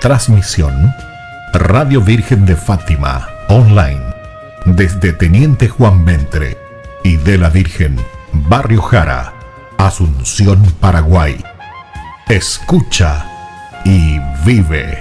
Transmisión Radio Virgen de Fátima Online desde Teniente Juan Mentre y de la Virgen, Barrio Jara, Asunción, Paraguay. Escucha y vive.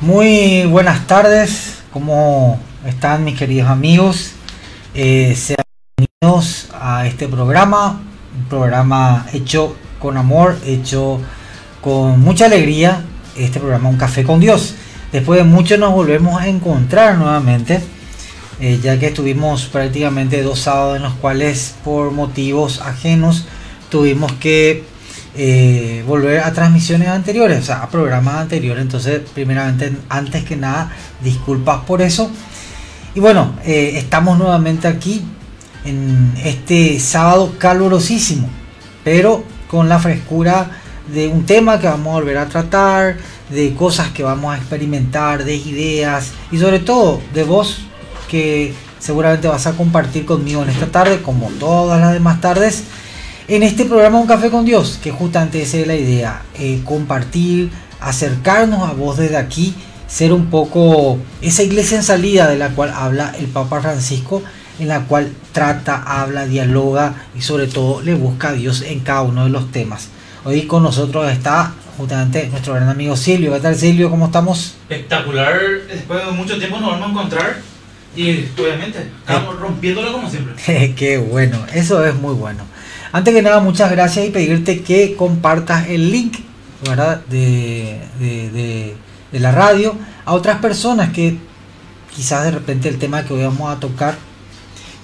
Muy buenas tardes, ¿cómo están mis queridos amigos? Sean bienvenidos a este programa, un programa hecho con amor, hecho con mucha alegría, este programa Un Café con Dios. Después de mucho nos volvemos a encontrar nuevamente, ya que estuvimos prácticamente 2 sábados en los cuales por motivos ajenos tuvimos que volver a transmisiones anteriores, o sea, a programas anteriores. Entonces, primeramente, antes que nada, disculpas por eso. Y bueno, estamos nuevamente aquí en este sábado calurosísimo, pero con la frescura de un tema que vamos a volver a tratar, de cosas que vamos a experimentar, de ideas y sobre todo de voz que seguramente vas a compartir conmigo en esta tarde, como todas las demás tardes, en este programa Un Café con Dios, que justamente esa es la idea, compartir, acercarnos a vos desde aquí, ser un poco esa iglesia en salida de la cual habla el Papa Francisco, en la cual trata, habla, dialoga y sobre todo le busca a Dios en cada uno de los temas. Hoy con nosotros está justamente nuestro gran amigo Silvio. ¿Qué tal, Silvio? ¿Cómo estamos? Espectacular, después de mucho tiempo nos vamos a encontrar y obviamente estamos rompiéndolo como siempre. Qué bueno, eso es muy bueno. Antes que nada, muchas gracias y pedirte que compartas el link, ¿verdad? de la radio a otras personas que quizás de repente el tema que hoy vamos a tocar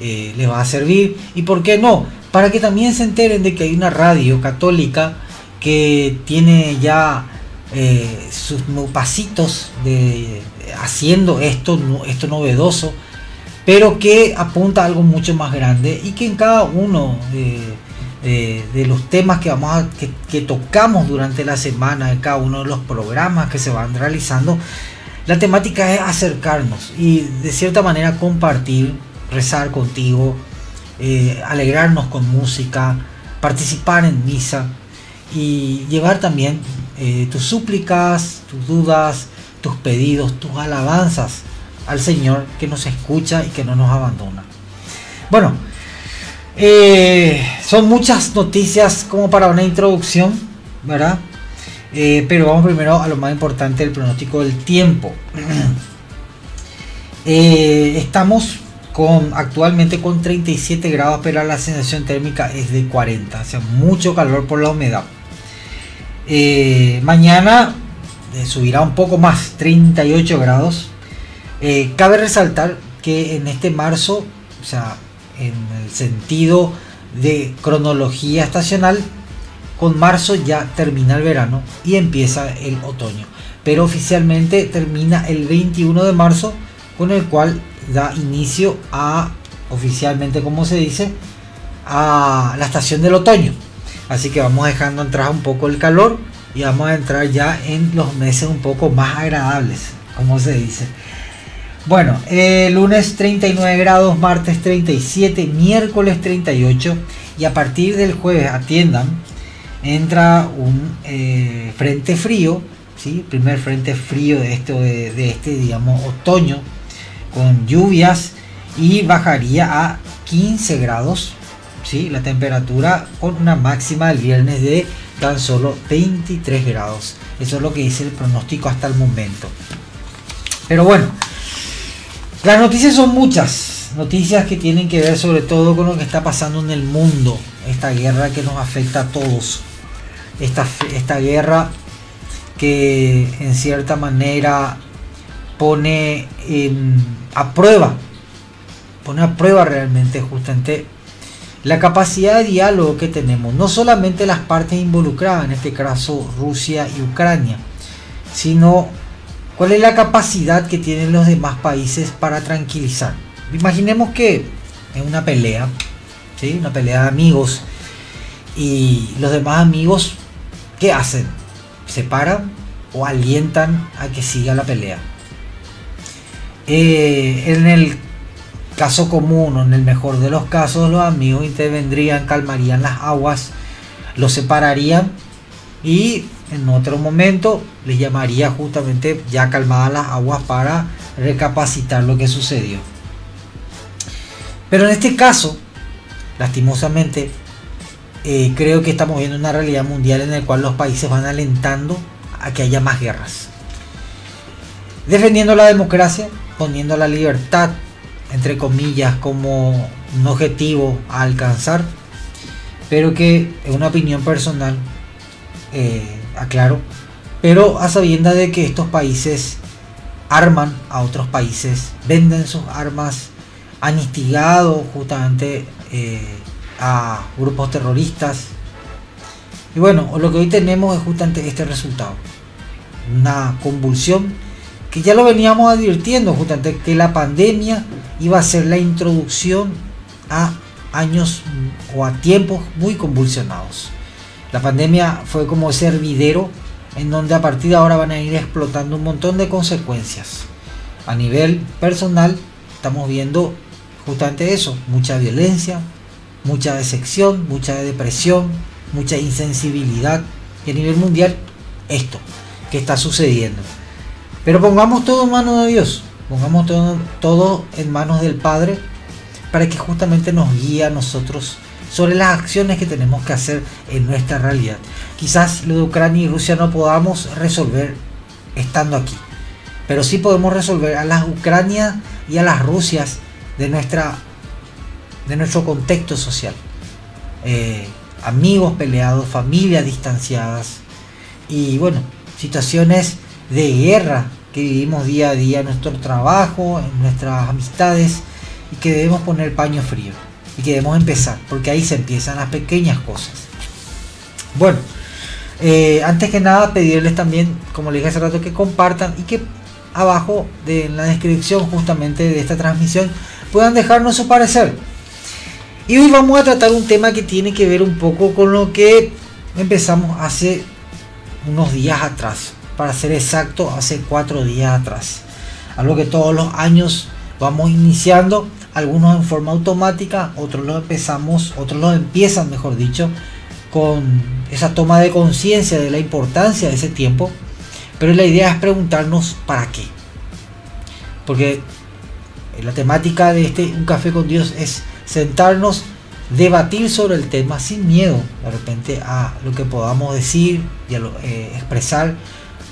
les va a servir. Y por qué no, para que también se enteren de que hay una radio católica que tiene ya sus pasitos haciendo esto novedoso, pero que apunta a algo mucho más grande y que en cada uno de los temas que tocamos durante la semana, en cada uno de los programas que se van realizando, la temática es acercarnos y de cierta manera compartir, rezar contigo, alegrarnos con música, participar en misa y llevar también tus súplicas, tus dudas, tus pedidos, tus alabanzas al Señor, que nos escucha y que no nos abandona. Bueno, son muchas noticias como para una introducción, ¿verdad? Pero vamos primero a lo más importante, el pronóstico del tiempo. Estamos actualmente con 37 grados, pero la sensación térmica es de 40, o sea, mucho calor por la humedad. Mañana subirá un poco más, 38 grados. Cabe resaltar que en este marzo, o sea, en el sentido de cronología estacional, con marzo ya termina el verano y empieza el otoño, pero oficialmente termina el 21 de marzo, con el cual da inicio a, oficialmente como se dice, a la estación del otoño. Así que vamos dejando entrar un poco el calor y vamos a entrar ya en los meses un poco más agradables, como se dice. Bueno, lunes 39 grados, martes 37, miércoles 38 y a partir del jueves, atiendan, entra un frente frío, ¿sí? Primer frente frío de este digamos otoño, con lluvias, y bajaría a 15 grados, ¿sí? La temperatura con una máxima el viernes de tan solo 23 grados. Eso es lo que dice el pronóstico hasta el momento. Pero bueno, las noticias son muchas. Noticias que tienen que ver sobre todo con lo que está pasando en el mundo. Esta guerra que nos afecta a todos. Esta guerra que en cierta manera pone a prueba realmente justamente la capacidad de diálogo que tenemos, no solamente las partes involucradas, en este caso Rusia y Ucrania, sino cuál es la capacidad que tienen los demás países para tranquilizar. Imaginemos que en una pelea, ¿sí? Una pelea de amigos, y los demás amigos, ¿qué hacen? ¿Se paran o alientan a que siga la pelea? En el caso común, o en el mejor de los casos, los amigos intervendrían, calmarían las aguas, los separarían y en otro momento les llamaría justamente ya calmadas las aguas para recapacitar lo que sucedió. Pero en este caso, lastimosamente, creo que estamos viendo una realidad mundial en la cual los países van alentando a que haya más guerras, defendiendo la democracia, poniendo la libertad entre comillas como un objetivo a alcanzar, pero que es una opinión personal, aclaro, pero a sabiendas de que estos países arman a otros países, venden sus armas, han instigado justamente a grupos terroristas, y bueno, lo que hoy tenemos es justamente este resultado, una convulsión que ya lo veníamos advirtiendo, justamente que la pandemia iba a ser la introducción a años o a tiempos muy convulsionados. La pandemia fue como ese hervidero en donde a partir de ahora van a ir explotando un montón de consecuencias. A nivel personal estamos viendo justamente eso, mucha violencia, mucha decepción, mucha depresión, mucha insensibilidad, y a nivel mundial esto que está sucediendo. Pero pongamos todo en manos de Dios, pongamos todo en manos del Padre, para que justamente nos guíe a nosotros sobre las acciones que tenemos que hacer en nuestra realidad. Quizás lo de Ucrania y Rusia no podamos resolver estando aquí, pero sí podemos resolver a las Ucranias y a las Rusias de nuestro contexto social. Amigos peleados, familias distanciadas y bueno, situaciones de guerra que vivimos día a día en nuestro trabajo, en nuestras amistades, y que debemos poner paño frío y que debemos empezar, porque ahí se empiezan las pequeñas cosas. Bueno, antes que nada pedirles también, como les dije hace rato, que compartan y que abajo en la descripción justamente de esta transmisión puedan dejarnos su parecer. Y hoy vamos a tratar un tema que tiene que ver un poco con lo que empezamos hace unos días atrás, para ser exacto, hace 4 días atrás. Algo que todos los años vamos iniciando, algunos en forma automática, otros lo empiezan, mejor dicho, con esa toma de conciencia de la importancia de ese tiempo. Pero la idea es preguntarnos ¿para qué? Porque la temática de Un Café con Dios es sentarnos, debatir sobre el tema sin miedo de repente a lo que podamos decir y expresar,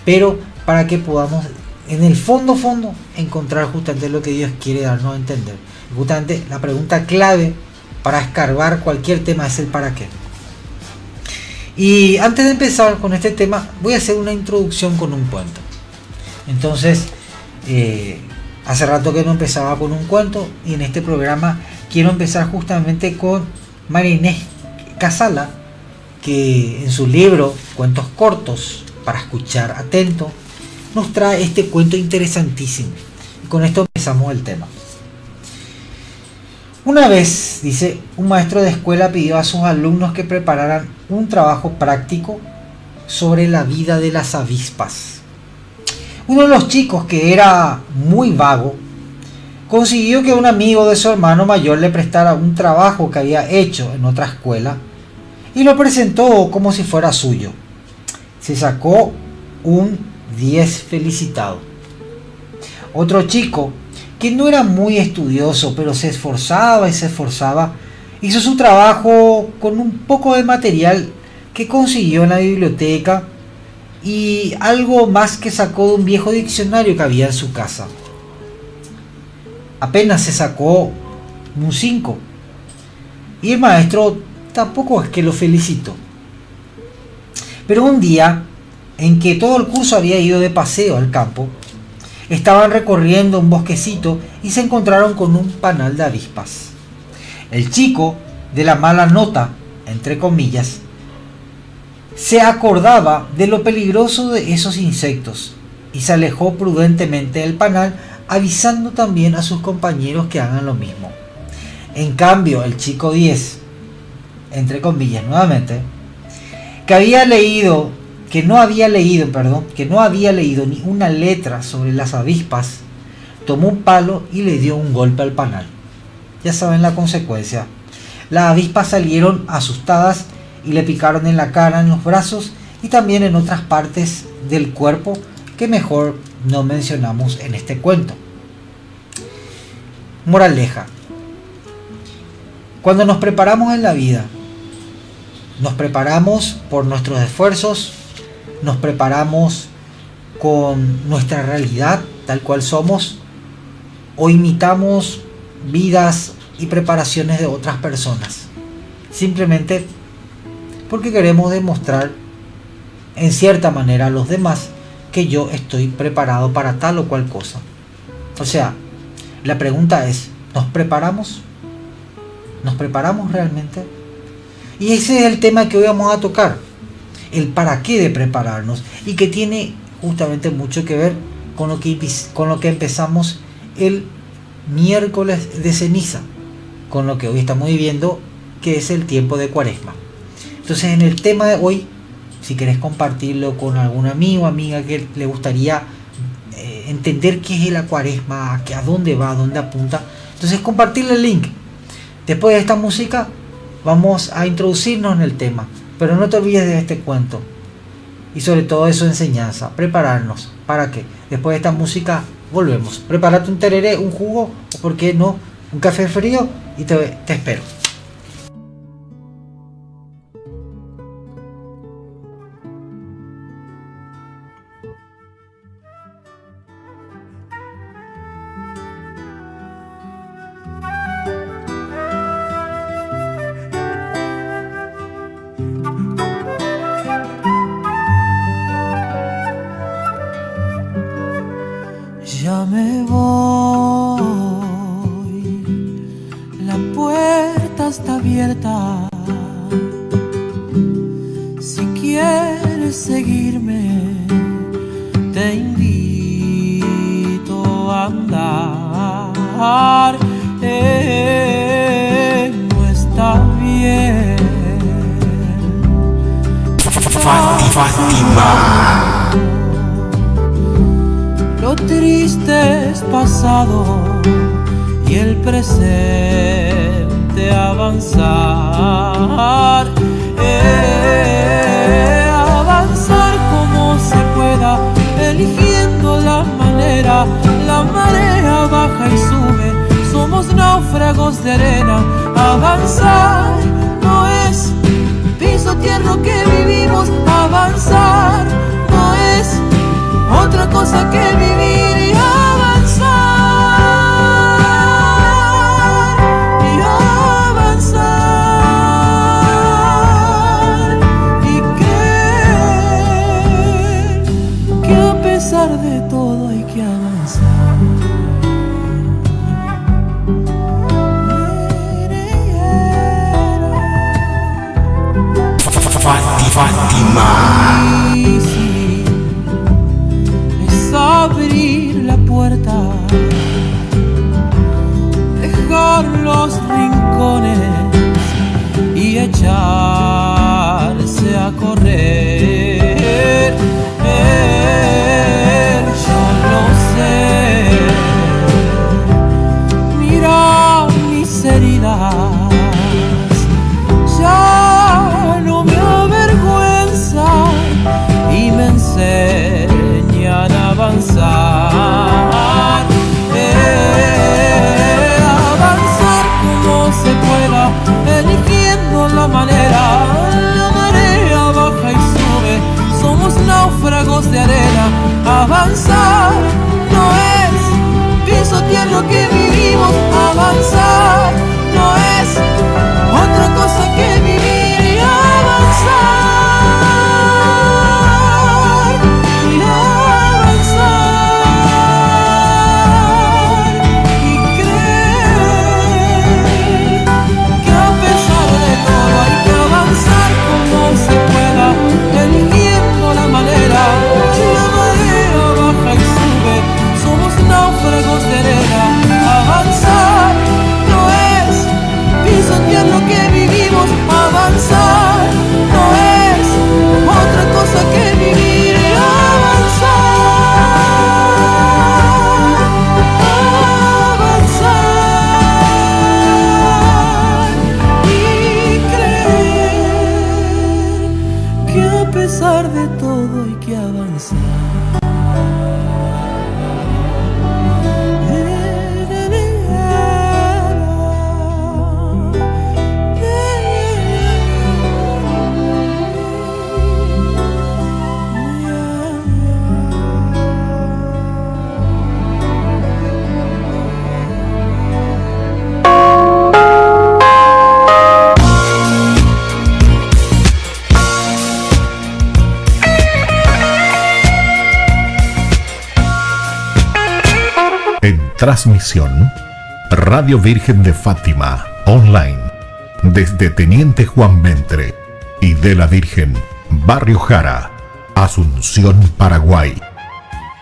pero para que podamos en el fondo encontrar justamente lo que Dios quiere darnos a entender. Justamente la pregunta clave para escarbar cualquier tema es el para qué. Y antes de empezar con este tema, voy a hacer una introducción con un cuento. Entonces, hace rato que no empezaba con un cuento, y en este programa quiero empezar justamente con María Inés Casala, que en su libro Cuentos Cortos para Escuchar Atento nos trae este cuento interesantísimo. Y con esto empezamos el tema. Una vez, dice, un maestro de escuela pidió a sus alumnos que prepararan un trabajo práctico sobre la vida de las avispas. Uno de los chicos, que era muy vago, consiguió que un amigo de su hermano mayor le prestara un trabajo que había hecho en otra escuela y lo presentó como si fuera suyo. Se sacó un 10 felicitado. Otro chico, que no era muy estudioso, pero se esforzaba, Hizo su trabajo con un poco de material que consiguió en la biblioteca y algo más que sacó de un viejo diccionario que había en su casa. Apenas se sacó un 5 y el maestro tampoco es que lo felicitó. Pero un día en que todo el curso había ido de paseo al campo, estaban recorriendo un bosquecito y se encontraron con un panal de avispas. El chico, de la mala nota, entre comillas, se acordaba de lo peligroso de esos insectos y se alejó prudentemente del panal, avisando también a sus compañeros que hagan lo mismo. En cambio, el chico 10, entre comillas nuevamente, que no había leído ni una letra sobre las avispas, tomó un palo y le dio un golpe al panal. Ya saben la consecuencia. Las avispas salieron asustadas y le picaron en la cara, en los brazos y también en otras partes del cuerpo que mejor no mencionamos en este cuento. Moraleja: cuando nos preparamos en la vida, nos preparamos por nuestros esfuerzos, nos preparamos con nuestra realidad tal cual somos, o imitamos vidas y preparaciones de otras personas, simplemente porque queremos demostrar en cierta manera a los demás que yo estoy preparado para tal o cual cosa. O sea, la pregunta es, ¿nos preparamos? ¿Nos preparamos realmente? Y ese es el tema que hoy vamos a tocar, el para qué de prepararnos, y que tiene justamente mucho que ver con lo que empezamos el miércoles de ceniza, con lo que hoy estamos viviendo, que es el tiempo de Cuaresma. Entonces, en el tema de hoy, si querés compartirlo con algún amigo o amiga que le gustaría entender qué es la Cuaresma, a dónde va, a dónde apunta, entonces compartirle el link. Después de esta música vamos a introducirnos en el tema, pero no te olvides de este cuento y sobre todo de su enseñanza, prepararnos. ¿Para qué? Después de esta música volvemos. Prepárate un tereré, un jugo o por qué no, un café frío y te espero. Ya me voy, la puerta está abierta. Si quieres seguirme, te invito a andar. No está bien. Fátima. Lo triste es pasado y el presente avanzar. Avanzar como se pueda, eligiendo la manera. La marea baja y sube, somos náufragos de arena. Avanzar no es piso tierno que vivimos. Avanzar no es otra cosa que vivir y avanzar, y creer que a pesar de todo hay que avanzar. Fátima. Abrir la puerta, dejar los rincones y echarse a correr. Yo lo sé, mira mis heridas, ya no me avergüenzan y me enseñan a avanzar, avanzar como se pueda, lo que vivimos. Avanzar no es otra cosa que vivir y avanzar. Y avanzar. Y creer que a pesar de todo hay que avanzar como se pueda, eligiendo la manera. La marea baja y sube, somos náufragos de arena. Avanzar no es pisotear lo que vivimos. Avanzar no es otra cosa que vivir y avanzar. Avanzar y creer que a pesar de todo hay que avanzar. En transmisión, Radio Virgen de Fátima, online, desde Teniente Juan Mentre y de la Virgen, Barrio Jara, Asunción, Paraguay.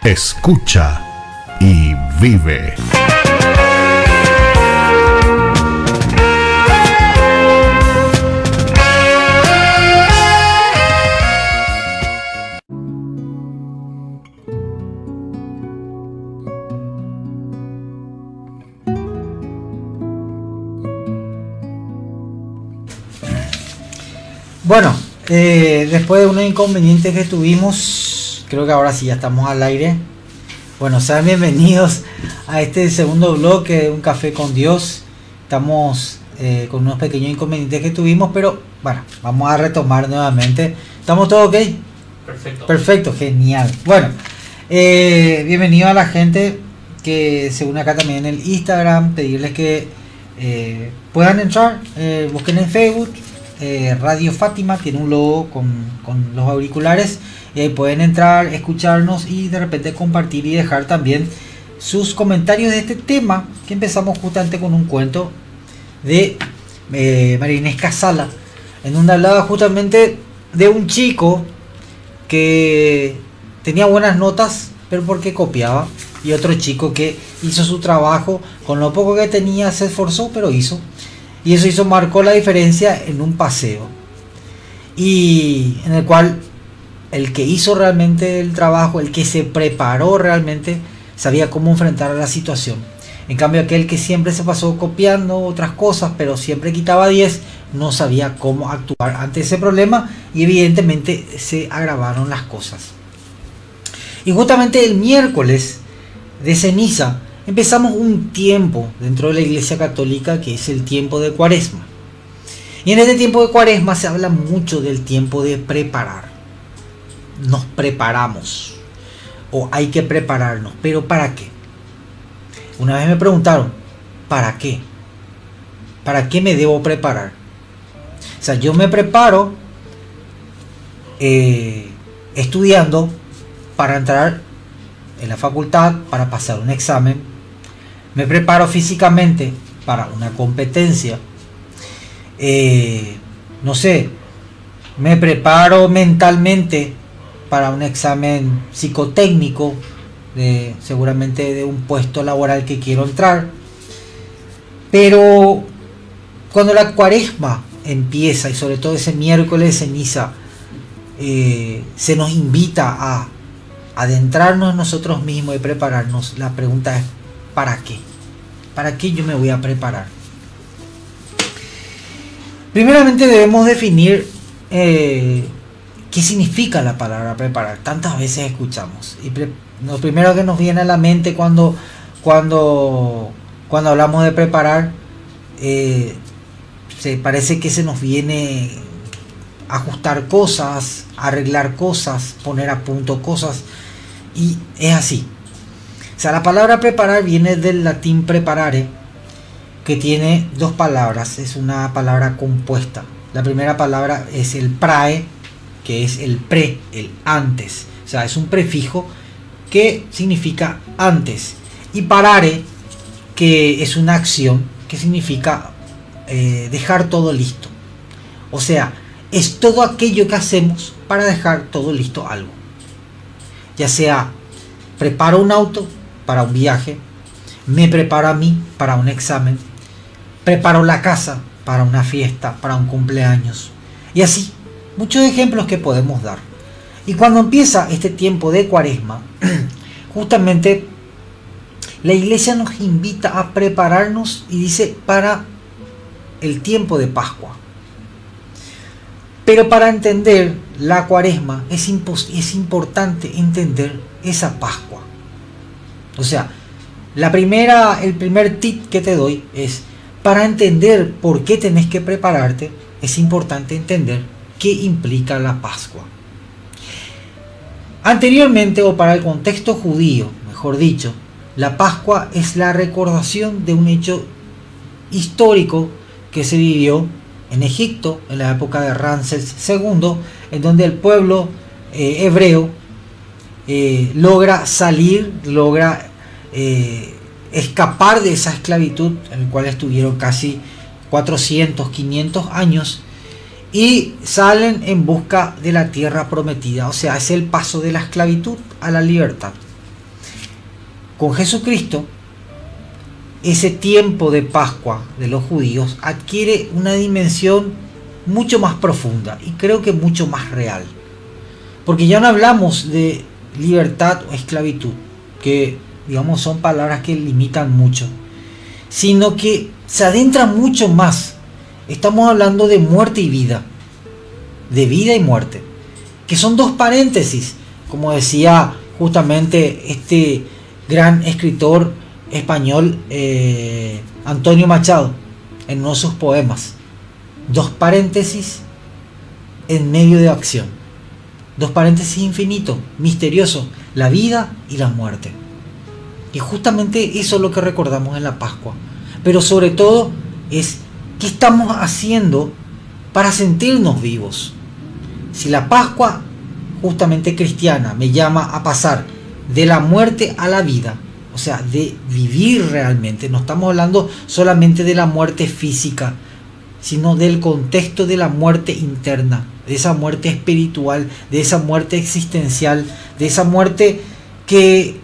Escucha y vive. Bueno, después de unos inconvenientes que tuvimos, creo que ahora sí ya estamos al aire. Bueno, sean bienvenidos a este segundo bloque de Un Café con Dios. Estamos con unos pequeños inconvenientes que tuvimos, pero bueno, vamos a retomar nuevamente. ¿Estamos todos ok? Perfecto. Perfecto, genial. Bueno, bienvenido a la gente que se une acá también en el Instagram. Pedirles que puedan entrar, busquen en Facebook. Radio Fátima tiene un logo con los auriculares y ahí pueden entrar, escucharnos y de repente compartir y dejar también sus comentarios de este tema que empezamos justamente con un cuento de María Inés Casala, en donde hablaba justamente de un chico que tenía buenas notas pero porque copiaba, y otro chico que hizo su trabajo con lo poco que tenía, se esforzó pero hizo. Y eso marcó la diferencia en un paseo. Y en el cual el que hizo realmente el trabajo, el que se preparó realmente, sabía cómo enfrentar la situación. En cambio aquel que siempre se pasó copiando otras cosas, pero siempre quitaba 10, no sabía cómo actuar ante ese problema y evidentemente se agravaron las cosas. Y justamente el miércoles de ceniza empezamos un tiempo dentro de la Iglesia Católica que es el tiempo de Cuaresma. Y en este tiempo de Cuaresma se habla mucho del tiempo de preparar. Nos preparamos, o hay que prepararnos, pero ¿para qué? Una vez me preguntaron, ¿para qué? ¿Para qué me debo preparar? O sea, yo me preparo estudiando para entrar en la facultad, para pasar un examen. Me preparo físicamente para una competencia. No sé, me preparo mentalmente para un examen psicotécnico, seguramente de un puesto laboral que quiero entrar. Pero cuando la Cuaresma empieza, y sobre todo ese miércoles de ceniza, se nos invita a adentrarnos en nosotros mismos y prepararnos. La pregunta es, ¿para qué? ¿Para qué yo me voy a preparar? Primeramente debemos definir qué significa la palabra preparar. Tantas veces escuchamos. Y lo primero que nos viene a la mente cuando hablamos de preparar, parece que se nos viene ajustar cosas, arreglar cosas, poner a punto cosas. Y es así. O sea, la palabra preparar viene del latín preparare, que tiene dos palabras, es una palabra compuesta. La primera palabra es el prae, que es el pre, el antes. O sea, es un prefijo que significa antes. Y parare, que es una acción que significa dejar todo listo. O sea, es todo aquello que hacemos para dejar todo listo algo. Ya sea, preparo un auto para un viaje, me preparo a mí para un examen, preparo la casa para una fiesta, para un cumpleaños. Y así, muchos ejemplos que podemos dar. Y cuando empieza este tiempo de Cuaresma, justamente la iglesia nos invita a prepararnos y dice para el tiempo de Pascua. Pero para entender la Cuaresma es importante entender esa Pascua. O sea, el primer tip que te doy es, para entender por qué tenés que prepararte, es importante entender qué implica la Pascua. Anteriormente, o para el contexto judío, mejor dicho, la Pascua es la recordación de un hecho histórico que se vivió en Egipto en la época de Ramsés II, en donde el pueblo hebreo logra salir, logra escapar de esa esclavitud en la cual estuvieron casi 400, 500 años, y salen en busca de la tierra prometida. O sea, es el paso de la esclavitud a la libertad. Con Jesucristo, ese tiempo de Pascua de los judíos adquiere una dimensión mucho más profunda y creo que mucho más real, porque ya no hablamos de libertad o esclavitud, que digamos son palabras que limitan mucho, sino que se adentra mucho más. Estamos hablando de muerte y vida, de vida y muerte, que son dos paréntesis, como decía justamente este gran escritor español Antonio Machado en uno de sus poemas. Dos paréntesis en medio de acción, dos paréntesis infinitos, misteriosos, la vida y la muerte. Y justamente eso es lo que recordamos en la Pascua. Pero sobre todo es qué estamos haciendo para sentirnos vivos. Si la Pascua justamente cristiana me llama a pasar de la muerte a la vida, o sea, de vivir realmente, no estamos hablando solamente de la muerte física, sino del contexto de la muerte interna, de esa muerte espiritual, de esa muerte existencial, de esa muerte que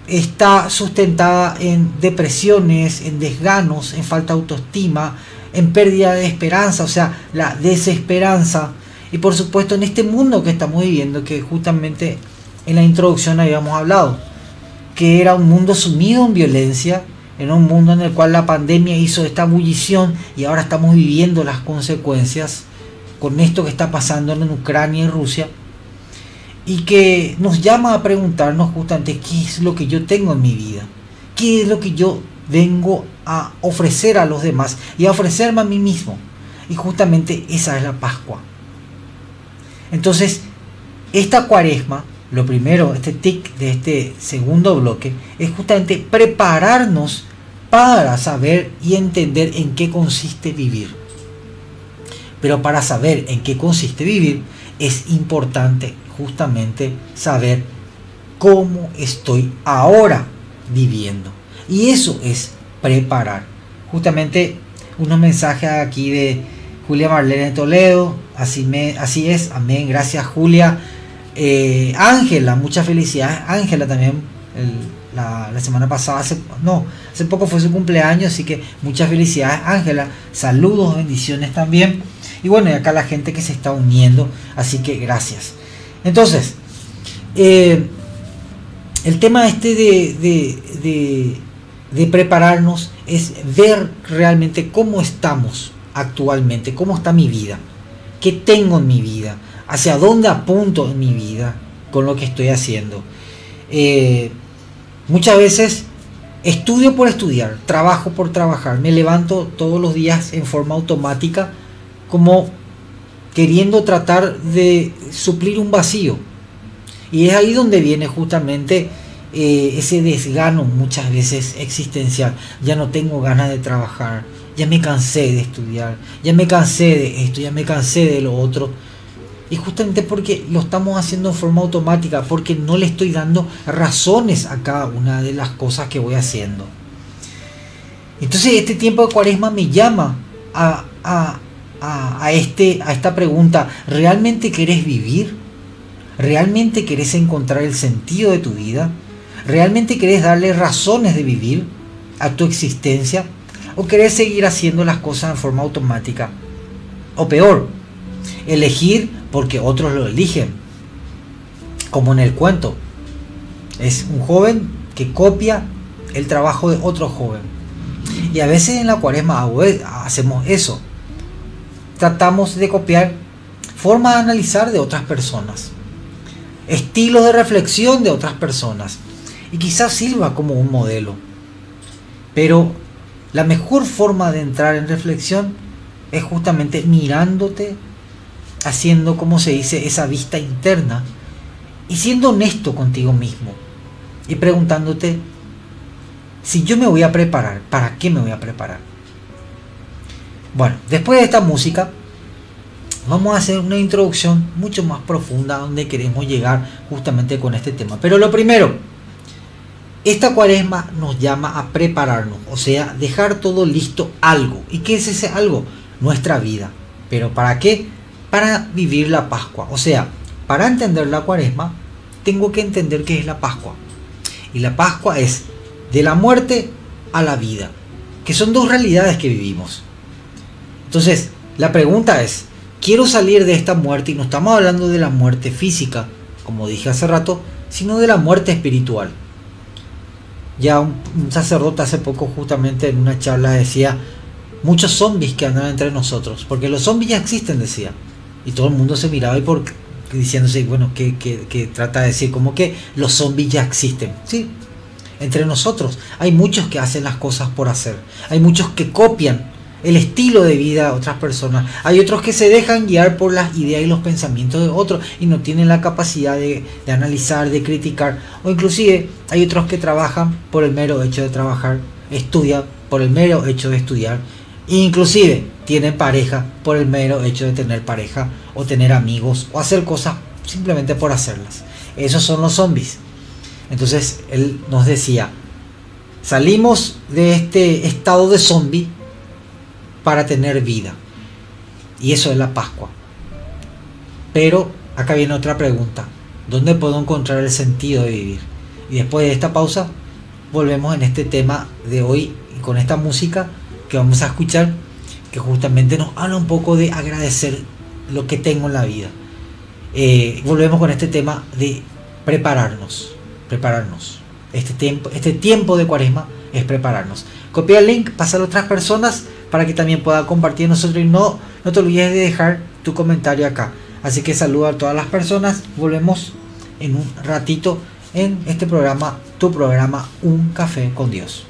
está sustentada en depresiones, en desganos, en falta de autoestima, en pérdida de esperanza, o sea, la desesperanza. Y por supuesto en este mundo que estamos viviendo, que justamente en la introducción habíamos hablado, que era un mundo sumido en violencia, en un mundo en el cual la pandemia hizo esta ebullición y ahora estamos viviendo las consecuencias con esto que está pasando en Ucrania y Rusia, y que nos llama a preguntarnos justamente qué es lo que yo tengo en mi vida, qué es lo que yo vengo a ofrecer a los demás y a ofrecerme a mí mismo. Y justamente esa es la Pascua. Entonces, esta Cuaresma, lo primero, este tic de este segundo bloque, es justamente prepararnos para saber y entender en qué consiste vivir. Pero para saber en qué consiste vivir, es importante justamente saber cómo estoy ahora viviendo. Y eso es preparar. Justamente unos mensajes aquí de Julia Marlene Toledo. Así es, amén, gracias Julia. Ángela, muchas felicidades. Ángela también, la semana pasada, hace poco fue su cumpleaños, así que muchas felicidades Ángela. Saludos, bendiciones también. Y bueno, y acá la gente que se está uniendo, así que gracias. Entonces, el tema de prepararnos es ver realmente cómo estamos actualmente, cómo está mi vida, qué tengo en mi vida, hacia dónde apunto en mi vida con lo que estoy haciendo. Muchas veces estudio por estudiar, trabajo por trabajar, me levanto todos los días en forma automática, como queriendo tratar de suplir un vacío. Y es ahí donde viene justamente ese desgano muchas veces existencial. Ya no tengo ganas de trabajar, ya me cansé de estudiar, ya me cansé de esto, ya me cansé de lo otro. Y justamente porque lo estamos haciendo en forma automática, porque no le estoy dando razones a cada una de las cosas que voy haciendo. Entonces este tiempo de Cuaresma me llama a esta pregunta: ¿realmente querés vivir? ¿Realmente querés encontrar el sentido de tu vida? ¿Realmente querés darle razones de vivir a tu existencia? ¿O querés seguir haciendo las cosas en forma automática? O peor, elegir porque otros lo eligen, como en el cuento. Es un joven que copia el trabajo de otro joven. Y a veces en la Cuaresma hacemos eso. Tratamos de copiar formas de analizar de otras personas, estilos de reflexión de otras personas, y quizás sirva como un modelo. Pero la mejor forma de entrar en reflexión es justamente mirándote, haciendo, como se dice, esa vista interna, y siendo honesto contigo mismo y preguntándote: si yo me voy a preparar, ¿para qué me voy a preparar? Bueno, después de esta música vamos a hacer una introducción mucho más profunda donde queremos llegar justamente con este tema. Pero lo primero, esta Cuaresma nos llama a prepararnos, o sea, dejar todo listo, algo. ¿Y qué es ese algo? Nuestra vida. ¿Pero para qué? Para vivir la Pascua. O sea, para entender la Cuaresma tengo que entender qué es la Pascua. Y la Pascua es de la muerte a la vida, que son dos realidades que vivimos. Entonces, la pregunta es: quiero salir de esta muerte, y no estamos hablando de la muerte física, como dije hace rato, sino de la muerte espiritual. Ya un sacerdote hace poco, justamente en una charla, decía: muchos zombies que andan entre nosotros, porque los zombies ya existen, decía. Y todo el mundo se miraba diciéndose, bueno, que trata de decir como que los zombies ya existen. Sí, entre nosotros hay muchos que hacen las cosas por hacer, hay muchos que copian el estilo de vida de otras personas, hay otros que se dejan guiar por las ideas y los pensamientos de otros y no tienen la capacidad de analizar, de criticar, o inclusive hay otros que trabajan por el mero hecho de trabajar, estudian por el mero hecho de estudiar, e inclusive tienen pareja por el mero hecho de tener pareja, o tener amigos, o hacer cosas simplemente por hacerlas. Esos son los zombies. Entonces él nos decía: salimos de este estado de zombie para tener vida, y eso es la Pascua. Pero acá viene otra pregunta: ¿dónde puedo encontrar el sentido de vivir? Y después de esta pausa volvemos en este tema de hoy, y con esta música que vamos a escuchar, que justamente nos habla un poco de agradecer lo que tengo en la vida. Volvemos con este tema de prepararnos. Este tiempo de Cuaresma es prepararnos. Copia el link, pásalo a otras personas para que también pueda compartir nosotros, y no te olvides de dejar tu comentario acá. Así que saludo a todas las personas. Volvemos en un ratito en este programa, tu programa Un Café con Dios.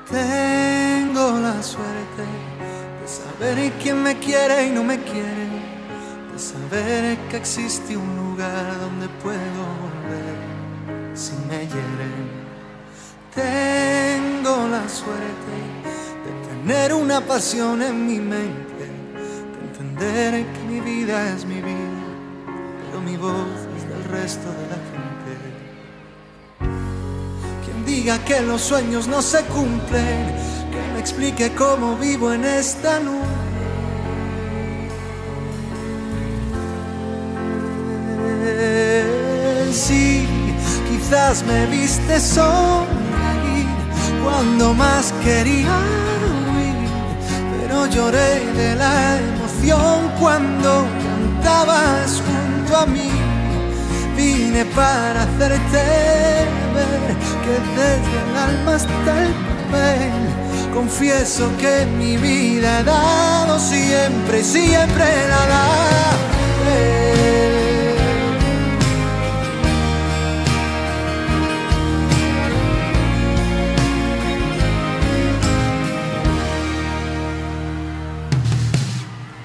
Tengo la suerte de saber quién me quiere y no me quiere, de saber que existe un lugar donde puedo volver si me hieren. Tengo la suerte de tener una pasión en mi mente, de entender que mi vida es mi vida, pero mi voz es del resto de la gente. Diga que los sueños no se cumplen, que me explique cómo vivo en esta nube. Sí, quizás me viste sonreír cuando más quería huir, pero lloré de la emoción cuando cantabas junto a mí. Vine para hacerte ver que desde el alma hasta el papel Confieso que mi vida he dado siempre, siempre la daré.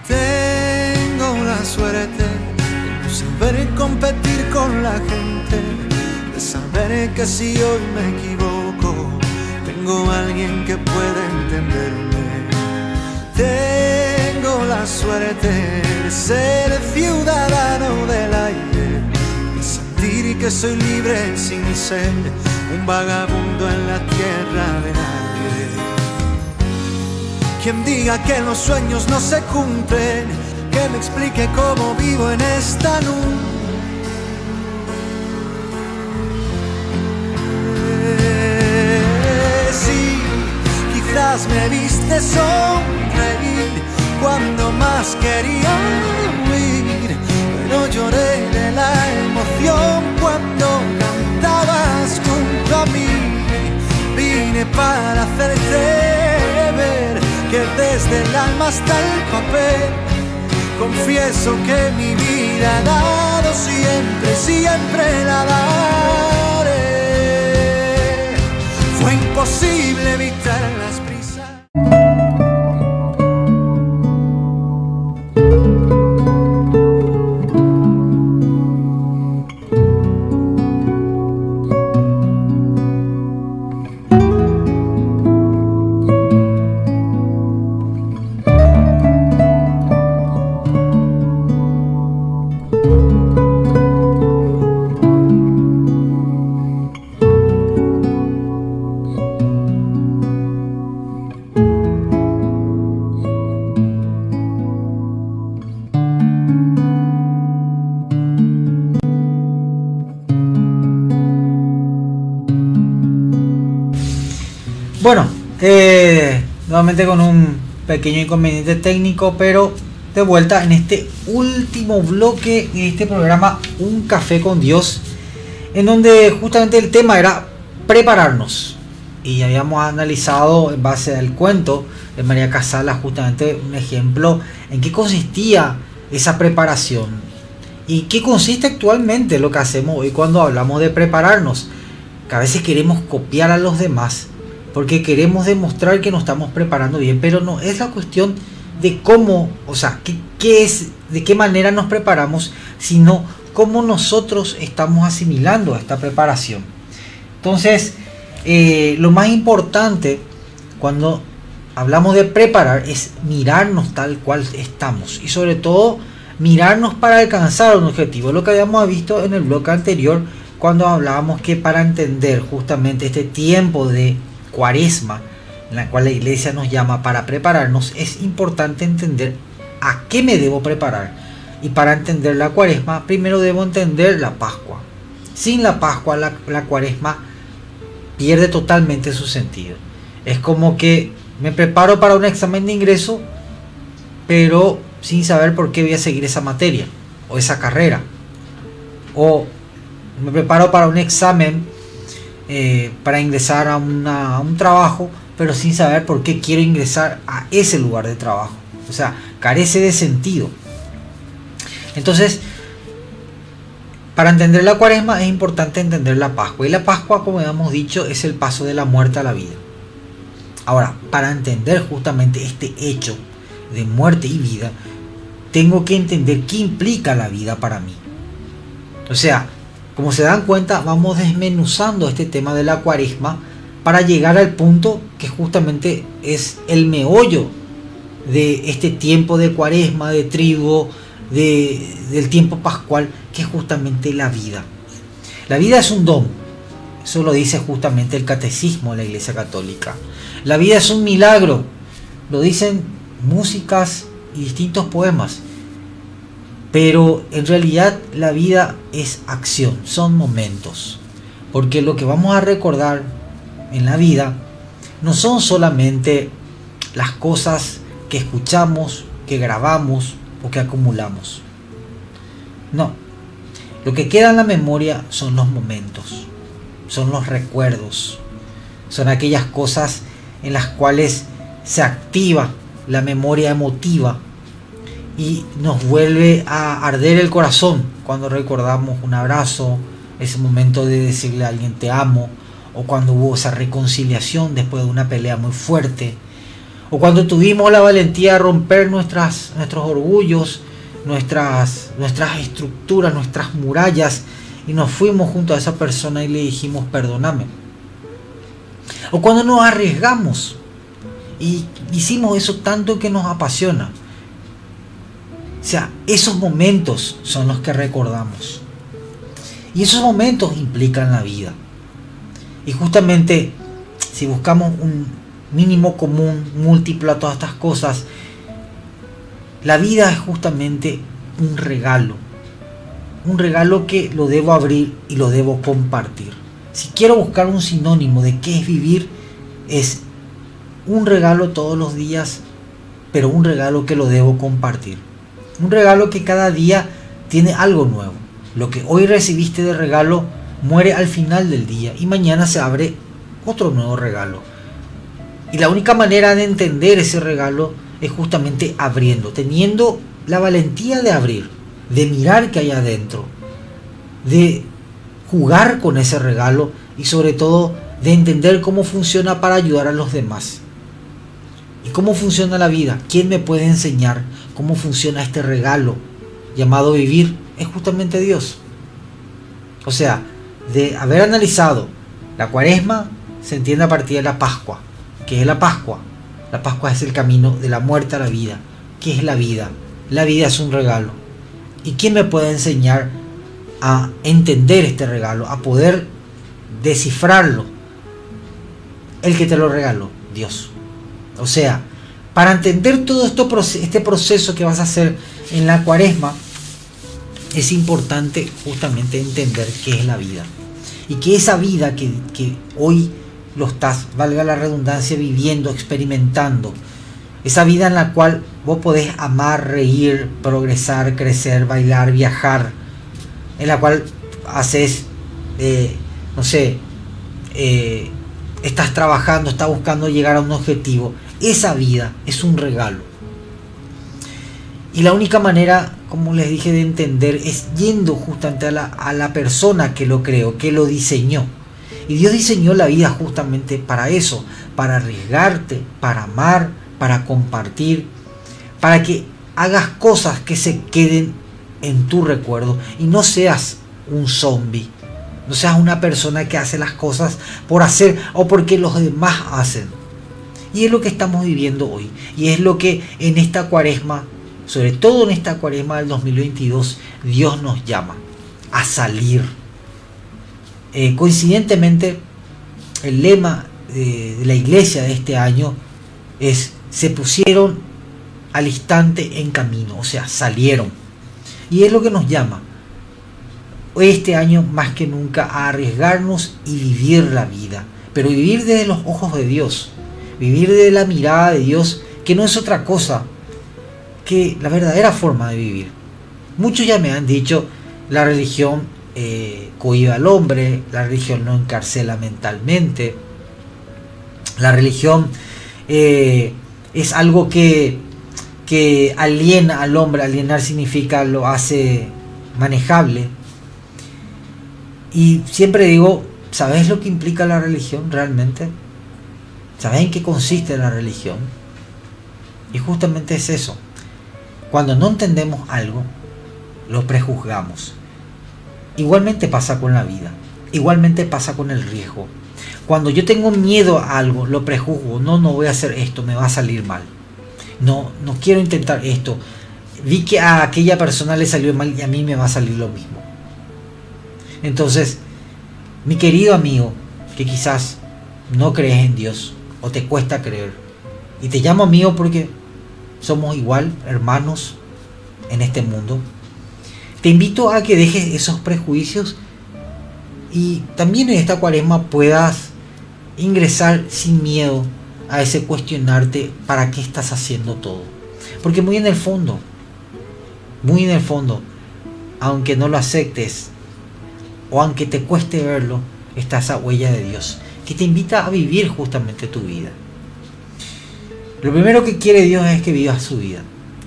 Tengo la suerte de no saber competir con la gente, de saber que si hoy me equivoco, tengo alguien que pueda entenderme. Tengo la suerte de ser ciudadano del aire, de sentir que soy libre sin ser un vagabundo en la tierra de nadie. Quien diga que los sueños no se cumplen, que me explique cómo vivo en esta nube. Quizás me viste sonreír cuando más quería huir, pero lloré de la emoción cuando cantabas junto a mí. Vine para hacerte ver que desde el alma hasta el papel, confieso que mi vida he dado siempre, siempre la daré. Fue imposible evitar las prisas. Bueno, nuevamente con un pequeño inconveniente técnico, pero de vuelta en este último bloque de este programa Un Café con Dios, en donde justamente el tema era prepararnos, y habíamos analizado en base al cuento de María Casala justamente un ejemplo en qué consistía esa preparación y qué consiste actualmente lo que hacemos hoy cuando hablamos de prepararnos, que a veces queremos copiar a los demás porque queremos demostrar que nos estamos preparando bien, pero no es la cuestión de cómo, o sea, qué es, de qué manera nos preparamos, sino cómo nosotros estamos asimilando esta preparación. Entonces, lo más importante cuando hablamos de preparar es mirarnos tal cual estamos, y sobre todo mirarnos para alcanzar un objetivo, lo que habíamos visto en el bloque anterior cuando hablábamos que para entender justamente este tiempo de Cuaresma, en la cual la iglesia nos llama para prepararnos, es importante entender a qué me debo preparar. Y para entender la Cuaresma, primero debo entender la Pascua. Sin la Pascua, la Cuaresma pierde totalmente su sentido. Es como que me preparo para un examen de ingreso, pero sin saber por qué voy a seguir esa materia o esa carrera. O me preparo para un examen para ingresar a un trabajo, pero sin saber por qué quiero ingresar a ese lugar de trabajo. O sea, carece de sentido. Entonces, para entender la Cuaresma es importante entender la Pascua. Y la Pascua, como hemos dicho, es el paso de la muerte a la vida. Ahora, para entender justamente este hecho de muerte y vida, tengo que entender qué implica la vida para mí. O sea, como se dan cuenta, vamos desmenuzando este tema de la Cuaresma para llegar al punto que justamente es el meollo de este tiempo de Cuaresma, de triduo, del tiempo pascual, que es justamente la vida. La vida es un don, eso lo dice justamente el catecismo de la Iglesia Católica. La vida es un milagro, lo dicen músicas y distintos poemas. Pero en realidad la vida es acción, son momentos. Porque lo que vamos a recordar en la vida no son solamente las cosas que escuchamos, que grabamos o que acumulamos. No, lo que queda en la memoria son los momentos, son los recuerdos, son aquellas cosas en las cuales se activa la memoria emotiva y nos vuelve a arder el corazón cuando recordamos un abrazo, ese momento de decirle a alguien te amo, o cuando hubo esa reconciliación después de una pelea muy fuerte, o cuando tuvimos la valentía de romper nuestros orgullos, nuestras estructuras, nuestras murallas, y nos fuimos junto a esa persona y le dijimos perdóname. O cuando nos arriesgamos y hicimos eso tanto que nos apasiona. O sea, esos momentos son los que recordamos. Y esos momentos implican la vida. Y justamente, si buscamos un mínimo común, múltiplo a todas estas cosas, la vida es justamente un regalo. Un regalo que lo debo abrir y lo debo compartir. Si quiero buscar un sinónimo de qué es vivir, es un regalo todos los días, pero un regalo que lo debo compartir. Un regalo que cada día tiene algo nuevo. Lo que hoy recibiste de regalo muere al final del día y mañana se abre otro nuevo regalo. Y la única manera de entender ese regalo es justamente abriendo, teniendo la valentía de abrir, de mirar qué hay adentro, de jugar con ese regalo y sobre todo de entender cómo funciona para ayudar a los demás. ¿Y cómo funciona la vida? ¿Quién me puede enseñar cómo funciona este regalo llamado vivir? Es justamente Dios. O sea, de haber analizado la Cuaresma, se entiende a partir de la Pascua. ¿Qué es la Pascua? La Pascua es el camino de la muerte a la vida. ¿Qué es la vida? La vida es un regalo. ¿Y quién me puede enseñar a entender este regalo, a poder descifrarlo? El que te lo regaló, Dios. O sea, para entender todo este proceso que vas a hacer en la Cuaresma, es importante justamente entender qué es la vida. Y que esa vida que hoy lo estás, valga la redundancia, viviendo, experimentando, esa vida en la cual vos podés amar, reír, progresar, crecer, bailar, viajar, en la cual haces, estás trabajando, estás buscando llegar a un objetivo. Esa vida es un regalo. Y la única manera, como les dije, de entender es yendo justamente a la persona que lo creó, que lo diseñó. Y Dios diseñó la vida justamente para eso, para arriesgarte, para amar, para compartir, para que hagas cosas que se queden en tu recuerdo y no seas un zombie, no seas una persona que hace las cosas por hacer o porque los demás hacen. Y es lo que estamos viviendo hoy, y es lo que en esta Cuaresma, sobre todo en esta Cuaresma del 2022, Dios nos llama a salir. Coincidentemente, el lema de la iglesia de este año es: se pusieron al instante en camino, o sea, salieron. Y es lo que nos llama este año más que nunca a arriesgarnos y vivir la vida, pero vivir desde los ojos de Dios, vivir desde la mirada de Dios, que no es otra cosa que la verdadera forma de vivir. Muchos ya me han dicho, la religión cohíbe al hombre, la religión no encarcela mentalmente, la religión es algo que aliena al hombre. Alienar significa lo hace manejable. Y siempre digo, ¿sabes lo que implica la religión realmente? ¿Sabes en qué consiste la religión? Y justamente es eso. Cuando no entendemos algo, lo prejuzgamos. Igualmente pasa con la vida. Igualmente pasa con el riesgo. Cuando yo tengo miedo a algo, lo prejuzgo. No voy a hacer esto, me va a salir mal. No quiero intentar esto. Vi que a aquella persona le salió mal y a mí me va a salir lo mismo. Entonces, mi querido amigo, que quizás no crees en Dios o te cuesta creer, y te llamo amigo porque somos igual, hermanos en este mundo, te invito a que dejes esos prejuicios y también en esta Cuaresma puedas ingresar sin miedo a ese cuestionarte para qué estás haciendo todo. Porque muy en el fondo, aunque no lo aceptes o aunque te cueste verlo, está esa huella de Dios que te invita a vivir justamente tu vida. Lo primero que quiere Dios es que vivas su vida,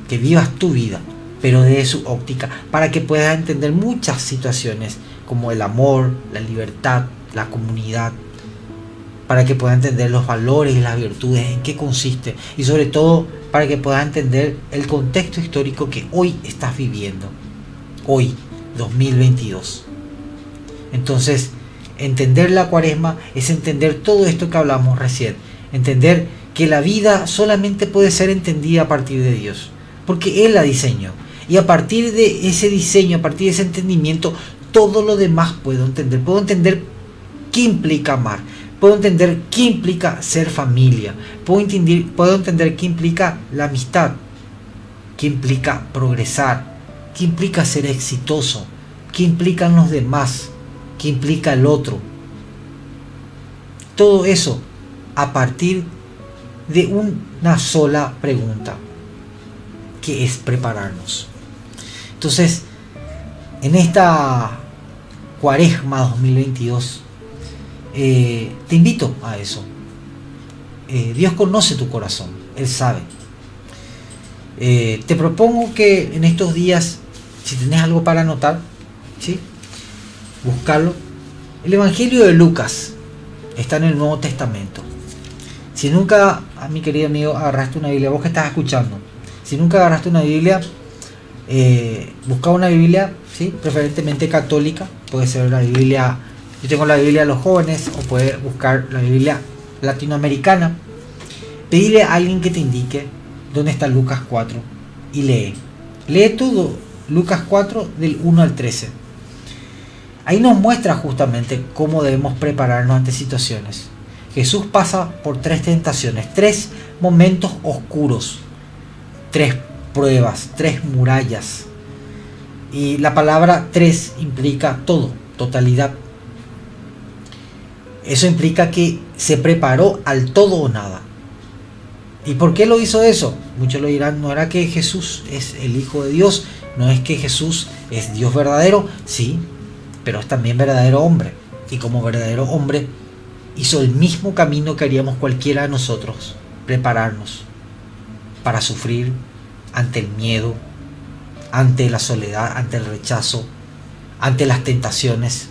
que vivas tu vida, pero desde su óptica, para que puedas entender muchas situaciones como el amor, la libertad, la comunidad, para que puedas entender los valores y las virtudes, en qué consiste, y sobre todo para que puedas entender el contexto histórico que hoy estás viviendo, hoy, 2022. Entonces, entender la Cuaresma es entender todo esto que hablamos recién, entender que la vida solamente puede ser entendida a partir de Dios, porque Él la diseñó, y a partir de ese diseño, a partir de ese entendimiento, todo lo demás puedo entender qué implica amar, puedo entender qué implica ser familia, puedo entender qué implica la amistad, qué implica progresar, qué implica ser exitoso, qué implican los demás, qué implica el otro. Todo eso a partir de una sola pregunta, que es prepararnos. Entonces, en esta Cuaresma 2022, te invito a eso. Dios conoce tu corazón, Él sabe. Te propongo que en estos días, si tenés algo para anotar, ¿sí?, buscarlo. El Evangelio de Lucas está en el Nuevo Testamento. Si nunca, mi querido amigo, agarraste una Biblia, vos que estás escuchando, si nunca agarraste una Biblia, busca una Biblia, ¿sí?, preferentemente católica. Puede ser la Biblia, yo tengo la Biblia de los jóvenes, o puedes buscar la Biblia latinoamericana. Pedirle a alguien que te indique dónde está Lucas 4 y lee todo Lucas 4 del 1 al 13. Ahí nos muestra justamente cómo debemos prepararnos ante situaciones. Jesús pasa por 3 tentaciones, 3 momentos oscuros, 3 pruebas, 3 murallas. Y la palabra 3 implica todo, totalidad. Eso implica que se preparó al todo o nada. ¿Y por qué lo hizo eso? Muchos lo dirán, no era que Jesús es el Hijo de Dios, no es que Jesús es Dios verdadero, sí, pero es también verdadero hombre. Y como verdadero hombre hizo el mismo camino que haríamos cualquiera de nosotros, prepararnos para sufrir ante el miedo, ante la soledad, ante el rechazo, ante las tentaciones.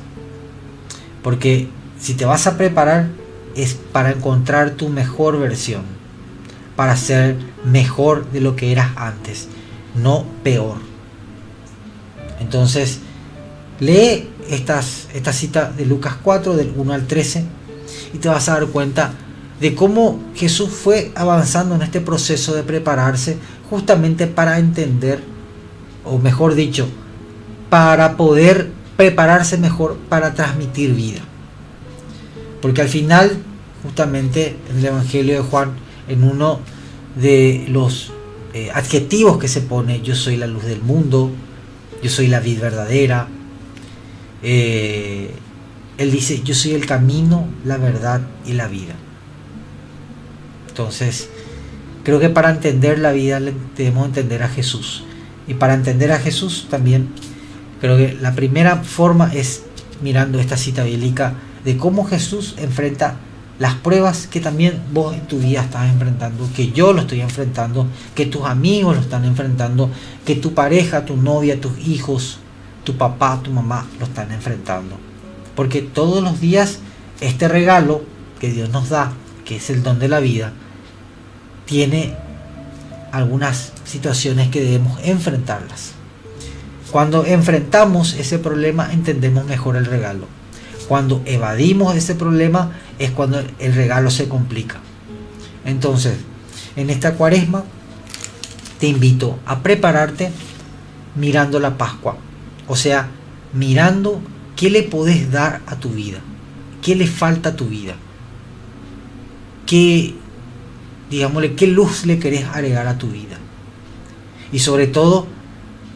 Porque si te vas a preparar es para encontrar tu mejor versión, para ser mejor de lo que eras antes, no peor. Entonces, lee esta cita de Lucas 4 del 1 al 13 y te vas a dar cuenta de cómo Jesús fue avanzando en este proceso de prepararse justamente para entender, o mejor dicho, para poder prepararse mejor para transmitir vida. Porque al final, justamente en el Evangelio de Juan, en uno de los adjetivos que se pone, yo soy la luz del mundo, yo soy la vid verdadera, él dice, yo soy el camino, la verdad y la vida. Entonces, creo que para entender la vida debemos entender a Jesús. Y para entender a Jesús también, creo que la primera forma es mirando esta cita bíblica de cómo Jesús enfrenta las pruebas que también vos en tu vida estás enfrentando, que yo lo estoy enfrentando, que tus amigos lo están enfrentando, que tu pareja, tu novia, tus hijos, tu papá, tu mamá lo están enfrentando. Porque todos los días este regalo que Dios nos da, que es el don de la vida, tiene algunas situaciones que debemos enfrentarlas. Cuando enfrentamos ese problema entendemos mejor el regalo. Cuando evadimos ese problema es cuando el regalo se complica. Entonces, en esta Cuaresma te invito a prepararte mirando la Pascua. O sea, mirando qué le podés dar a tu vida, qué le falta a tu vida, qué luz le querés agregar a tu vida. Y sobre todo,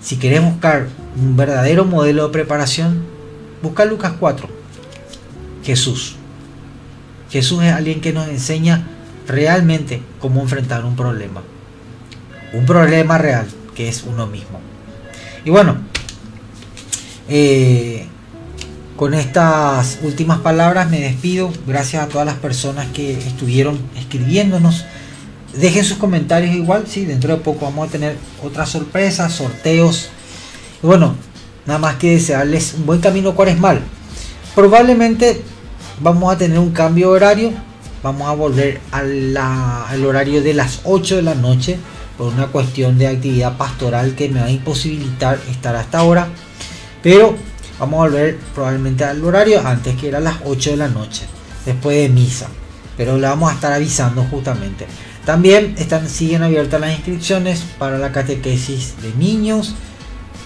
si querés buscar un verdadero modelo de preparación, busca Lucas 4. Jesús es alguien que nos enseña realmente cómo enfrentar un problema real, que es uno mismo. Y bueno, con estas últimas palabras me despido. Gracias a todas las personas que estuvieron escribiéndonos dejen sus comentarios igual, sí, dentro de poco vamos a tener otras sorpresas, sorteos. Y bueno, nada más que desearles un buen camino cuaresmal. Probablemente vamos a tener un cambio de horario, vamos a volver al horario de las 8 de la noche por una cuestión de actividad pastoral que me va a imposibilitar estar hasta ahora, pero vamos a volver probablemente al horario antes, que era las 8 de la noche, después de misa, pero le vamos a estar avisando justamente. También siguen abiertas las inscripciones para la catequesis de niños,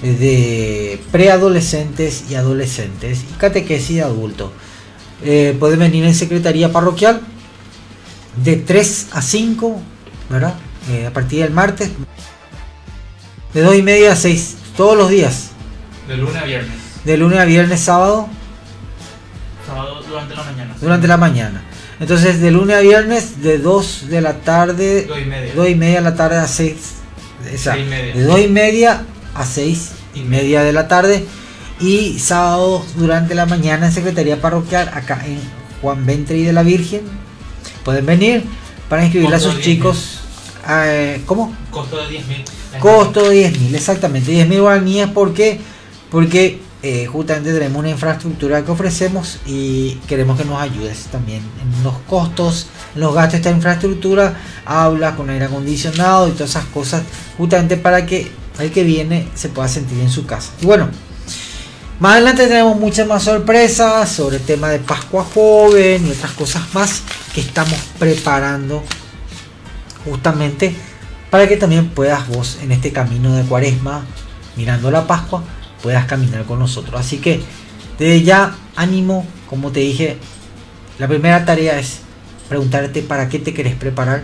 de preadolescentes y adolescentes, y catequesis de adultos. Pueden venir en secretaría parroquial de 3 a 5, ¿verdad? A partir del martes, de 2:30 a 6, todos los días. De lunes a viernes. De lunes a viernes, sábado. Sábado durante la mañana. Durante la mañana. Entonces, de lunes a viernes, de 2 de la tarde, 2:30 de la tarde a 6. Exacto. De 2:30 a 6:30 de la tarde. Y sábado durante la mañana en secretaría parroquial, acá en Juan Ventre y de la Virgen. Pueden venir para inscribirle a sus chicos. ¿Cómo? Costo de 10.000. Costo de 10.000, exactamente. 10.000 guaraníes, ¿por qué? Porque justamente tenemos una infraestructura que ofrecemos y queremos que nos ayudes también en los costos, en los gastos de esta infraestructura, aulas con aire acondicionado y todas esas cosas, justamente para que el que viene se pueda sentir en su casa. Y bueno, más adelante tenemos muchas más sorpresas sobre el tema de Pascua Joven y otras cosas más que estamos preparando justamente para que también puedas vos en este camino de Cuaresma, mirando la Pascua, puedas caminar con nosotros. Así que desde ya, ánimo. Como te dije, la primera tarea es preguntarte para qué te querés preparar,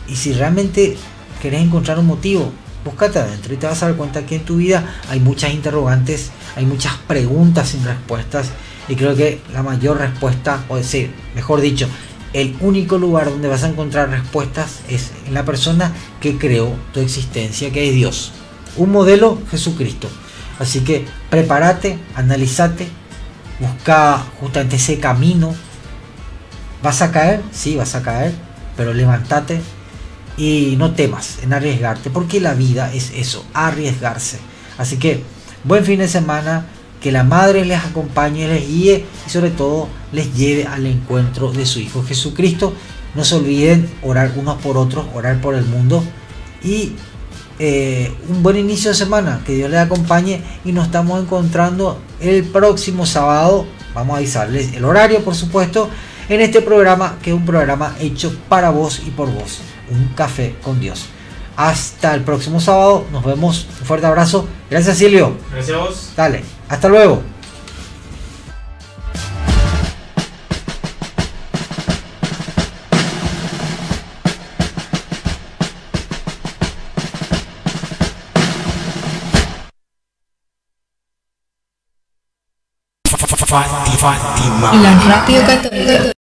y si realmente querés encontrar un motivo, búscate adentro y te vas a dar cuenta que en tu vida hay muchas interrogantes, hay muchas preguntas sin respuestas, y creo que la mayor respuesta, o decir, mejor dicho, el único lugar donde vas a encontrar respuestas es en la persona que creó tu existencia, que es Dios. Un modelo, Jesucristo. Así que prepárate, analízate, busca justamente ese camino. ¿Vas a caer? Sí, vas a caer, pero levántate y no temas en arriesgarte, porque la vida es eso, arriesgarse. Así que buen fin de semana, que la Madre les acompañe, les guíe y sobre todo les lleve al encuentro de su Hijo Jesucristo. No se olviden orar unos por otros, orar por el mundo, y un buen inicio de semana, que Dios les acompañe, y nos estamos encontrando el próximo sábado. Vamos a avisarles el horario, por supuesto, en este programa, que es un programa hecho para vos y por vos, un café con Dios. Hasta el próximo sábado, nos vemos, un fuerte abrazo. Gracias, Silvio. Gracias a vos. Dale, hasta luego. Fátima. La Radio Católica.